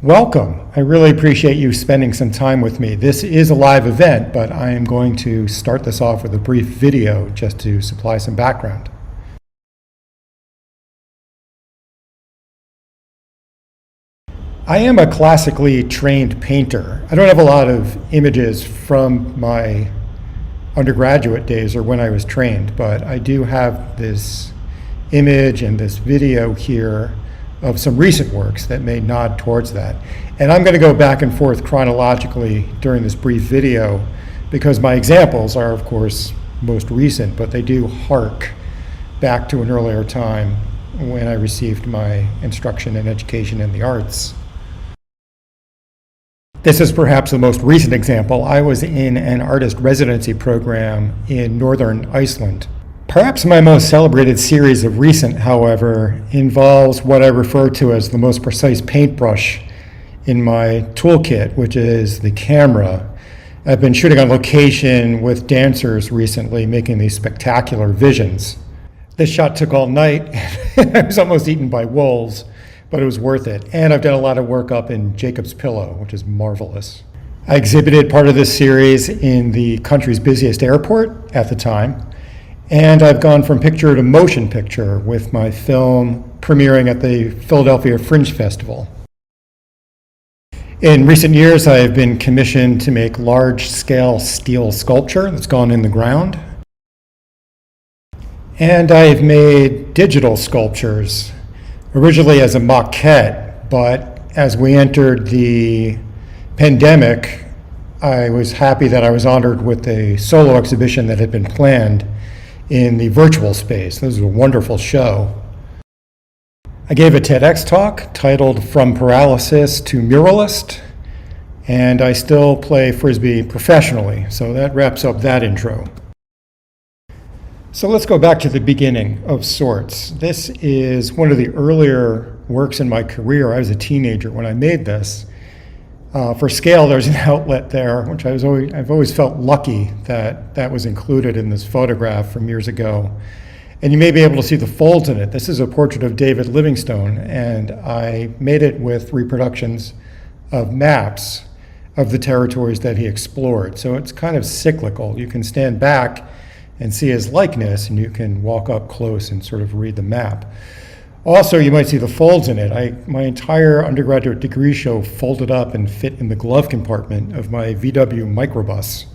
Welcome. I really appreciate you spending some time with me. This is a live event, but I am going to start this off with a brief video just to supply some background. I am a classically trained painter. I don't have a lot of images from my undergraduate days or when I was trained, but I do have this image and this video here of some recent works that may nod towards that. And I'm going to go back and forth chronologically during this brief video because my examples are, of course, most recent, but they do hark back to an earlier time when I received my instruction and education in the arts. This is perhaps the most recent example. I was in an artist residency program in northern Iceland. Perhaps my most celebrated series of recent, however, involves what I refer to as the most precise paintbrush in my toolkit, which is the camera. I've been shooting on location with dancers recently, making these spectacular visions. This shot took all night. I was almost eaten by wolves, but it was worth it. And I've done a lot of work up in Jacob's Pillow, which is marvelous. I exhibited part of this series in the country's busiest airport at the time. And I've gone from picture to motion picture with my film premiering at the Philadelphia Fringe Festival. In recent years, I have been commissioned to make large-scale steel sculpture that's gone in the ground. And I've made digital sculptures, originally as a maquette, but as we entered the pandemic, I was happy that I was honored with a solo exhibition that had been planned in the virtual space. This was a wonderful show. I gave a TEDx talk titled From Paralysis to Muralist, and I still play Frisbee professionally, so that wraps up that intro. So let's go back to the beginning of sorts. This is one of the earlier works in my career. I was a teenager when I made this. For scale, there's an outlet there, which I've always felt lucky that was included in this photograph from years ago. And you may be able to see the folds in it. This is a portrait of David Livingstone, and I made it with reproductions of maps of the territories that he explored. So it's kind of cyclical. You can stand back and see his likeness, and you can walk up close and sort of read the map. Also, you might see the folds in it. My entire undergraduate degree show folded up and fit in the glove compartment of my VW microbus.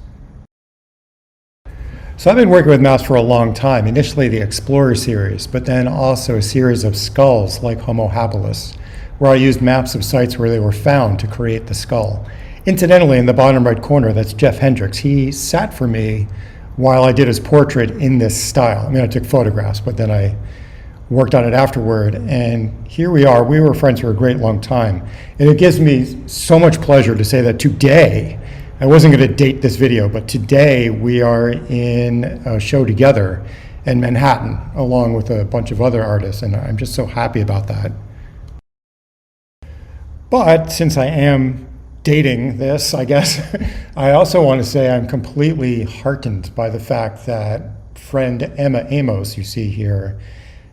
So I've been working with maps for a long time, initially the Explorer series, but then also a series of skulls like Homo habilis, where I used maps of sites where they were found to create the skull. Incidentally, in the bottom right corner, that's Jeff Hendricks. He sat for me while I did his portrait in this style. I mean, I took photographs, but then I worked on it afterward, and here we are. We were friends for a great long time, and it gives me so much pleasure to say that today, I wasn't going to date this video, but today we are in a show together in Manhattan, along with a bunch of other artists, and I'm just so happy about that. But since I am dating this, I guess, I also want to say I'm completely heartened by the fact that friend Emma Amos, you see here,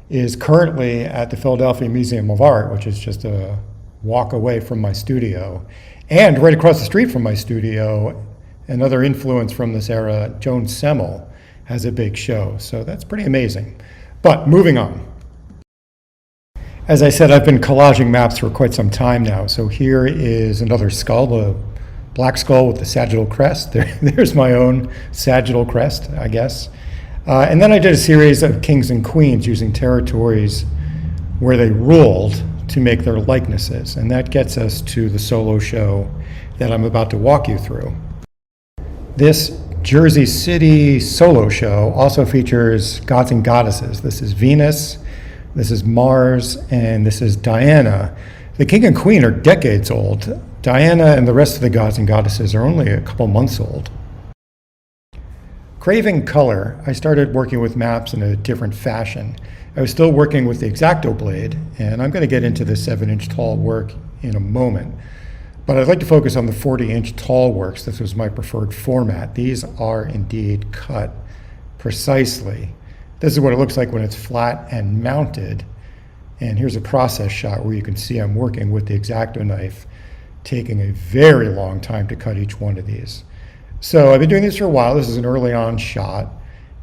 is currently at the Philadelphia Museum of Art, which is just a walk away from my studio. And right across the street from my studio, another influence from this era, Joan Semmel, has a big show. So that's pretty amazing. But moving on. As I said, I've been collaging maps for quite some time now. So here is another skull, the black skull with the sagittal crest. There's my own sagittal crest, I guess. And then I did a series of kings and queens using territories where they ruled to make their likenesses. And that gets us to the solo show that I'm about to walk you through. This Jersey City solo show also features gods and goddesses. This is Venus, this is Mars, and this is Diana. The king and queen are decades old. Diana and the rest of the gods and goddesses are only a couple months old. Craving color, I started working with maps in a different fashion. I was still working with the X-Acto blade, and I'm going to get into the 7-inch tall work in a moment. But I'd like to focus on the 40-inch tall works. This was my preferred format. These are indeed cut precisely. This is what it looks like when it's flat and mounted. And here's a process shot where you can see I'm working with the X-Acto knife. taking a very long time to cut each one of these. So I've been doing this for a while. This is an early on shot,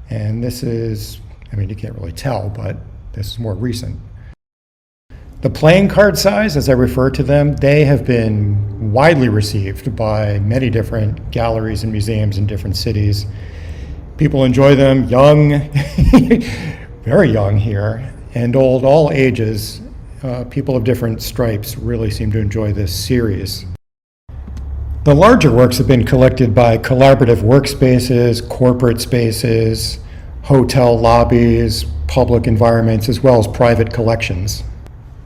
and this is, I mean, you can't really tell, but this is more recent. The playing card size, as I refer to them, they have been widely received by many different galleries and museums in different cities. People enjoy them, young, very young here, and old, all ages. People of different stripes really seem to enjoy this series. The larger works have been collected by collaborative workspaces, corporate spaces, hotel lobbies, public environments, as well as private collections.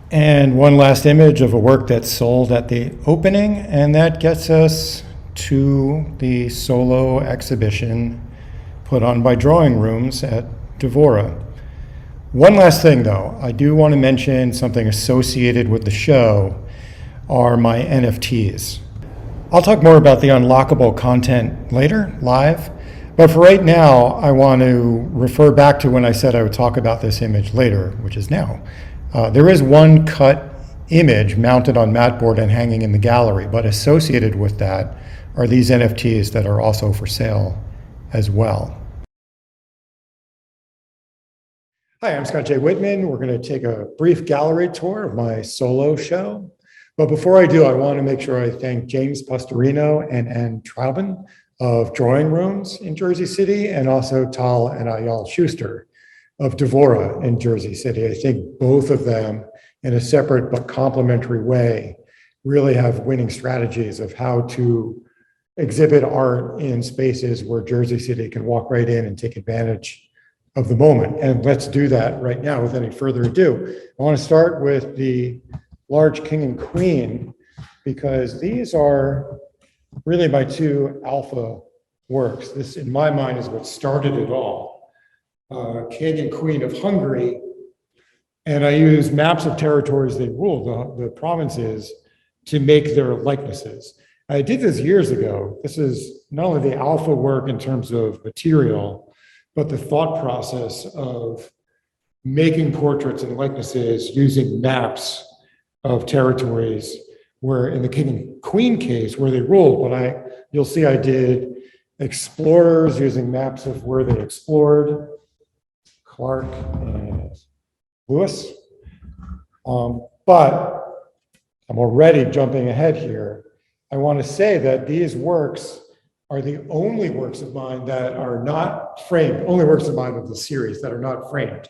And one last image of a work that's sold at the opening, and that gets us to the solo exhibition put on by Drawing Rooms at Dvora. One last thing though, I do want to mention something associated with the show are my NFTs. I'll talk more about the unlockable content later, live, but for right now, I want to refer back to when I said I would talk about this image later, which is now. There is one cut image mounted on matboard and hanging in the gallery, but associated with that are these NFTs that are also for sale as well. Hi, I'm Scot J. Wittman. We're going to take a brief gallery tour of my solo show. But before I do, I want to make sure I thank James Pastorino and Ann Trauben of Drawing Rooms in Jersey City, and also Tal and Ayal Schuster of Dvora in Jersey City. I think both of them, in a separate but complementary way, really have winning strategies of how to exhibit art in spaces where Jersey City can walk right in and take advantage of the moment. And let's do that right now with any further ado. I want to start with the large king and queen, because these are really my two alpha works. This, in my mind, is what started it all. King and Queen of Hungary, and I use maps of territories they ruled, the provinces, to make their likenesses. I did this years ago. This is not only the alpha work in terms of material, but the thought process of making portraits and likenesses using maps of territories where, in the king and queen case, where they ruled, but you'll see I did explorers using maps of where they explored, Clark and Lewis. But I'm already jumping ahead here. I want to say that these works are the only works of mine that are not framed, only works of mine of the series that are not framed.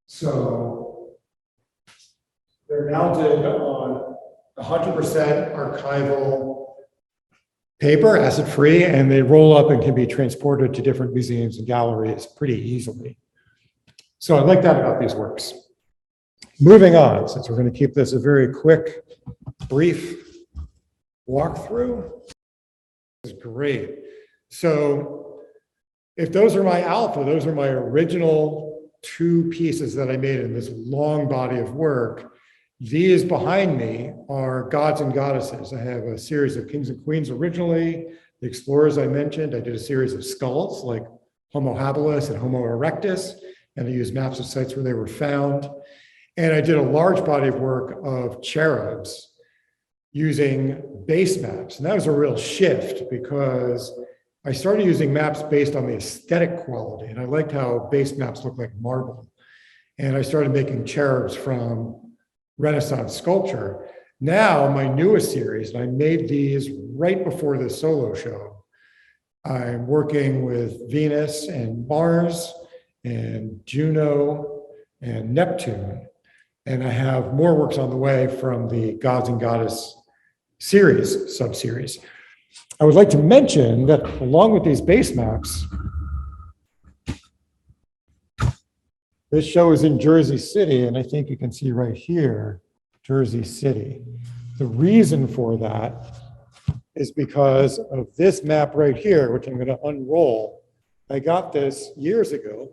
So they're mounted on 100% archival paper, acid-free, and they roll up and can be transported to different museums and galleries pretty easily. So I like that about these works. Moving on, since we're going to keep this a very quick, brief walkthrough. This is great. So if those are my alpha, those are my original two pieces that I made in this long body of work. These behind me are gods and goddesses. I have a series of kings and queens originally. The explorers I mentioned, I did a series of skulls like Homo habilis and Homo erectus, and I used maps of sites where they were found. And I did a large body of work of cherubs using base maps. And that was a real shift because I started using maps based on the aesthetic quality. And I liked how base maps look like marble. And I started making cherubs from Renaissance sculpture. Now, my newest series, and I made these right before the solo show, I'm working with Venus and Mars and Juno and Neptune. And I have more works on the way from the Gods and Goddess series, sub-series. I would like to mention that along with these base maps, this show is in Jersey City, and I think you can see right here, Jersey City. The reason for that is because of this map right here, which I'm going to unroll. I got this years ago.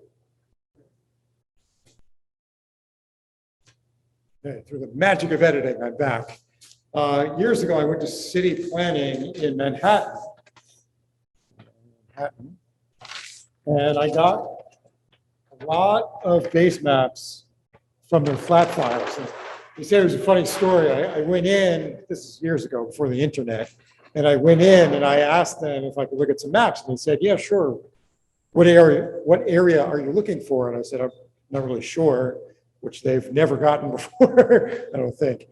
Okay, through the magic of editing, I'm back. Years ago, I went to city planning in Manhattan, and I got a lot of base maps from their flat files. he said it was a funny story. I went in, this is years ago before the internet, and I went in and I asked them if I could look at some maps, and they said, yeah, sure. What area are you looking for? And I said, I'm not really sure, which they've never gotten before, I don't think.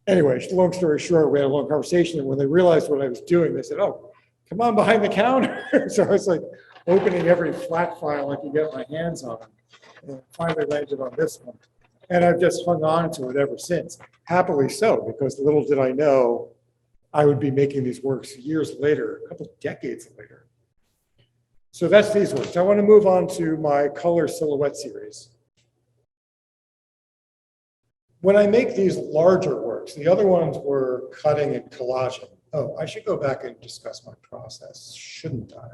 Anyway, long story short, we had a long conversation, and when they realized what I was doing, they said, oh, come on behind the counter. So I was like opening every flat file I could get my hands on, and finally landed on this one. And I've just hung on to it ever since, happily so, because little did I know I would be making these works years later, a couple decades later. So that's these works. I want to move on to my color silhouette series. When I make these larger works, the other ones were cutting and collaging. Oh, I should go back and discuss my process, shouldn't I?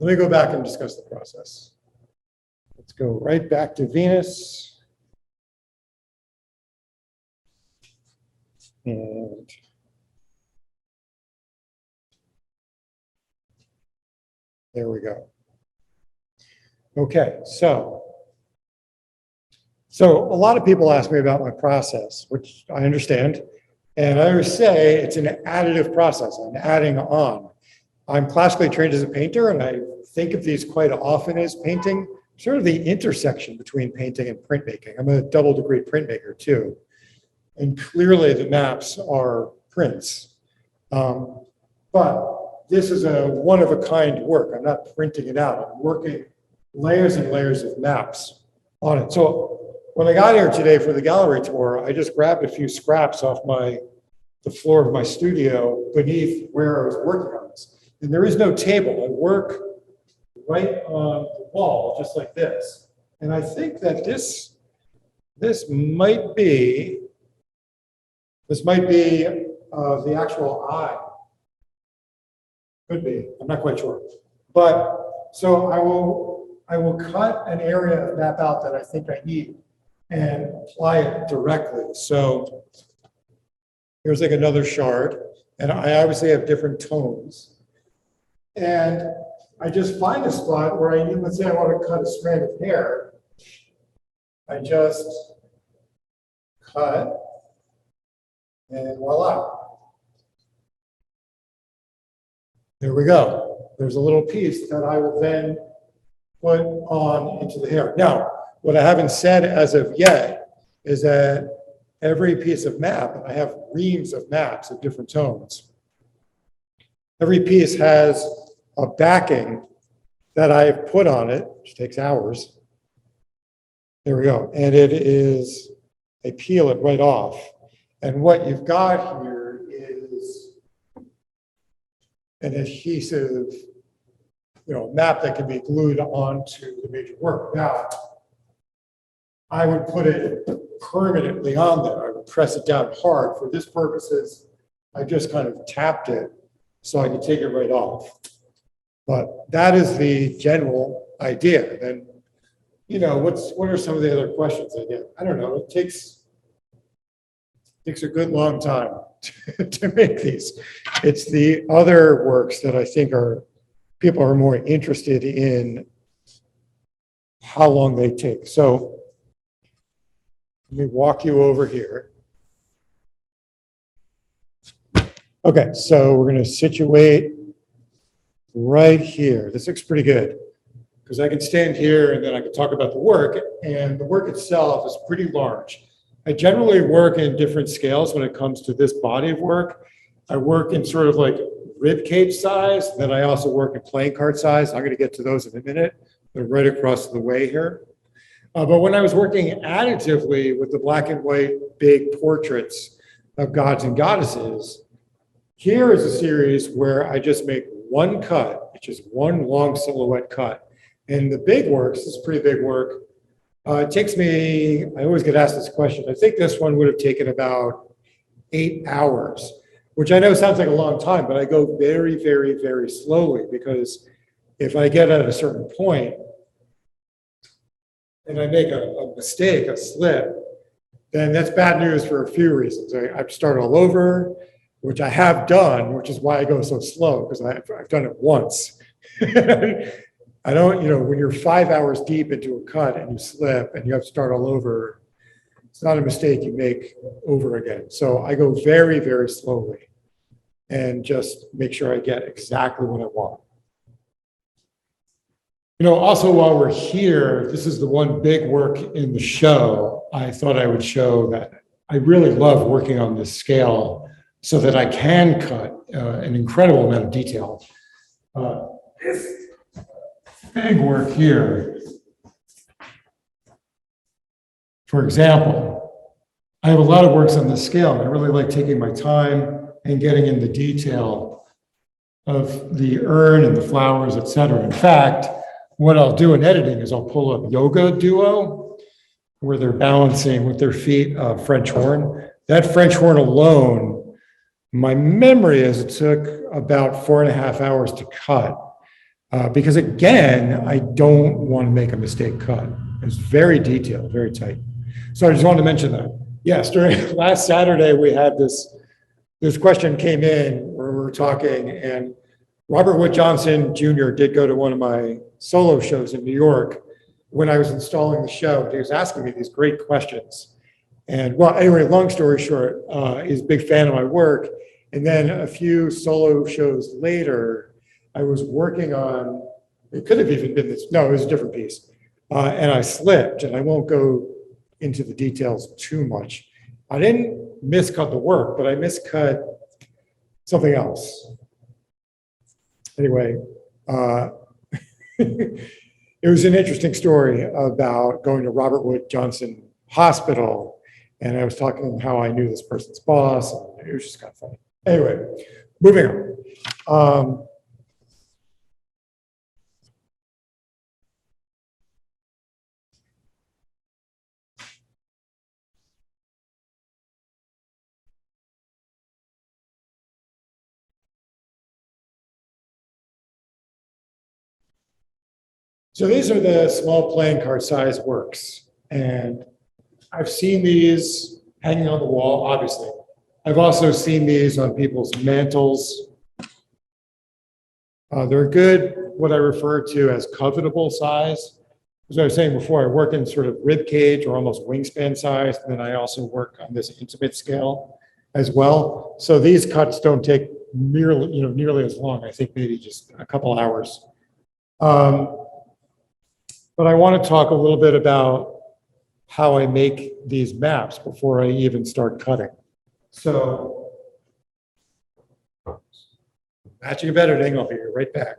Let me go back and discuss the process. Let's go right back to Venus. And there we go. Okay, so a lot of people ask me about my process, which I understand. And I always say it's an additive process. I'm adding on. I'm classically trained as a painter, and I think of these quite often as painting, sort of the intersection between painting and printmaking. I'm a double degree printmaker too. And clearly the maps are prints. But this is a one-of-a-kind work. I'm not printing it out. I'm working layers and layers of maps on it. So when I got here today for the gallery tour, I just grabbed a few scraps off the floor of my studio beneath where I was working on this. And there is no table. I work right on the wall, just like this. And I think that this might be the actual eye. Could be, I'm not quite sure. But so I will cut an area of map out that I think I need and apply it directly. So here's like another shard, and I obviously have different tones. And I just find a spot where I need, let's say I want to cut a strand of hair. I just cut, and voila. There we go. There's a little piece that I will then put on into the hair. Now, what I haven't said as of yet is that every piece of map, and I have reams of maps of different tones, every piece has a backing that I've put on it, which takes hours. There we go. And it is, I peel it right off. And what you've got here is an adhesive, map that can be glued onto the major work. Now, I would put it permanently on there. I would press it down hard. For this purposes, I just kind of tapped it so I could take it right off. But that is the general idea. Then, what are some of the other questions I get? I don't know. It takes a good long time to make these. It's the other works that I think people are more interested in how long they take. So let me walk you over here. Okay, so we're going to situate right here. This looks pretty good because I can stand here and then I can talk about the work, and the work itself is pretty large. I generally work in different scales when it comes to this body of work. I work in sort of like rib cage size, then I also work in playing card size. I'm going to get to those in a minute. They're right across the way here. But when I was working additively with the black and white big portraits of gods and goddesses, here is a series where I just make one cut, which is one long silhouette cut. And the big works, this is pretty big work, it takes me, I always get asked this question, I think this one would have taken about 8 hours, which I know sounds like a long time, but I go very, very, very slowly, because if I get at a certain point and I make a mistake, a slip, then that's bad news for a few reasons. I have to start all over, which I have done, which is why I go so slow, because I've done it once. I don't, when you're 5 hours deep into a cut and you slip and you have to start all over, It's not a mistake you make over again. So I go very, very slowly and just make sure I get exactly what I want. You know, also while we're here, this is the one big work in the show. I thought I would show that I really love working on this scale so that I can cut an incredible amount of detail. This big work here, for example, I have a lot of works on this scale, and I really like taking my time and getting in the detail of the urn and the flowers, et cetera. In fact, what I'll do in editing is I'll pull up Yoga Duo, where they're balancing with their feet a French horn. That French horn alone, my memory is it took about 4.5 hours to cut. Because again, I don't want to make a mistake cut. It's very detailed, very tight. So I just wanted to mention that. Yes, during last Saturday, we had this question came in where we were talking, and Robert Wood Johnson Jr. did go to one of my solo shows in New York when I was installing the show. He was asking me these great questions. And well, anyway, long story short, he's a big fan of my work. And then a few solo shows later, I was working on, it could have even been this, no, it was a different piece. And I slipped, and I won't go into the details too much. I didn't miscut the work, but I miscut something else. Anyway, it was an interesting story about going to Robert Wood Johnson Hospital, and I was talking how I knew this person's boss, and it was just kind of funny. Anyway, moving on. So these are the small playing card size works, and I've seen these hanging on the wall, obviously. I've also seen these on people's mantles. They're good, what I refer to as covetable size. As I was saying before, I work in sort of rib cage or almost wingspan size, and then I also work on this intimate scale as well. So these cuts don't take nearly as long. I think maybe just a couple hours. But I want to talk a little bit about how I make these maps before I even start cutting. So, matching of editing, I'll be right back.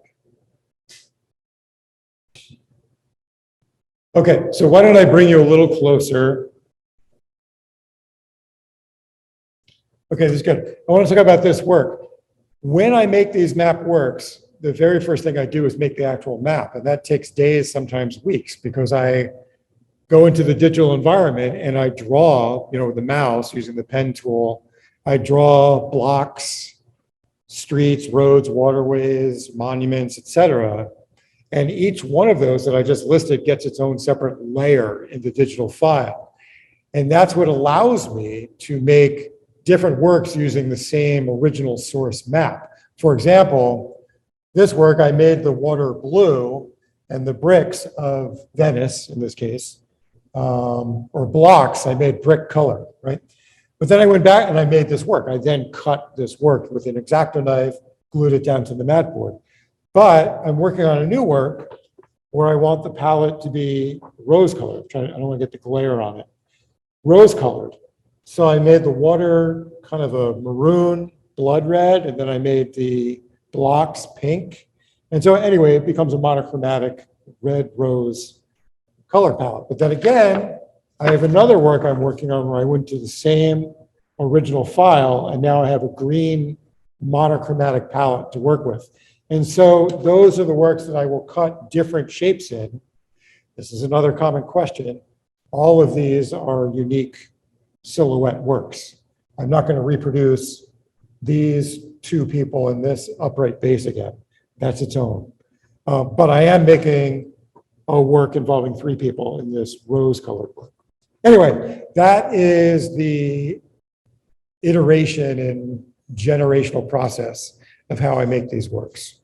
Okay, so why don't I bring you a little closer? Okay, this is good. I want to talk about this work. When I make these map works, the very first thing I do is make the actual map, and that takes days, sometimes weeks, because I go into the digital environment and I draw, with the mouse using the pen tool, I draw blocks, streets, roads, waterways, monuments, etc. And each one of those that I just listed gets its own separate layer in the digital file. And that's what allows me to make different works using the same original source map. For example, this work, I made the water blue and the bricks of Venice, in this case, or blocks, I made brick color, right? But then I went back and I made this work. I then cut this work with an X-Acto knife, glued it down to the mat board. But I'm working on a new work where I want the palette to be rose colored. I don't want to get the glare on it. Rose colored. So I made the water kind of a maroon, blood red, and then I made the blocks pink. And so anyway, it becomes a monochromatic red rose color palette. But then again, I have another work I'm working on where I went to the same original file, and now I have a green monochromatic palette to work with. And so those are the works that I will cut different shapes in. This is another common question. All of these are unique silhouette works. I'm not going to reproduce these two people in this upright base again. That's its own. But I am making a work involving three people in this rose-colored work. Anyway, that is the iteration and generational process of how I make these works.